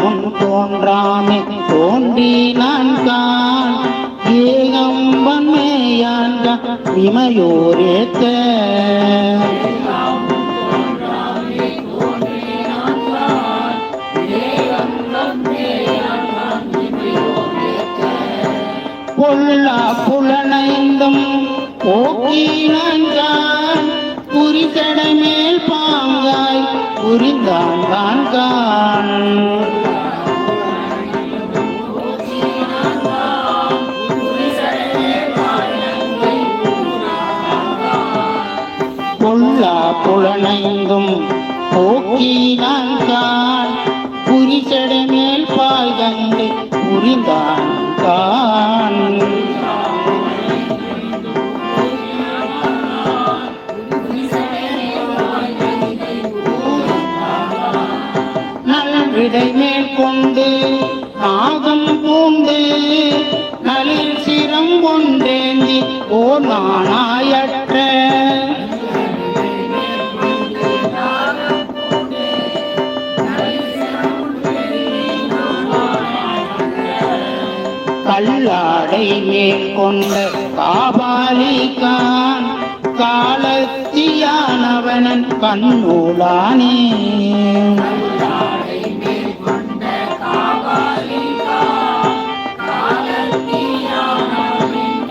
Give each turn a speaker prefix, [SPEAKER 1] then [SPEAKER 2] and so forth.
[SPEAKER 1] முன் தோன்றாமே தோன்றி நான் கான் ஏகம்பன் மேயான் இமையோரேத்த பொல்லா புலனைந்தும் போக்கினான் குறித்தடை மேல் பாங்காய் புரிந்தான் கான் பொல்லா புலனைந்தும் போக்கினான் குறித்தடை மேல் பாய் கண்டு புரிந்தான் கான் விடை மேற்கொண்டு நாகம் பூண்டு நலில் சிரம் கொண்டேந்தி ஓர் நாணாயற்ற கல்லாடை மேற்கொண்ட காபாலிகான் காலத்தியானவனன் கண்ணூலானே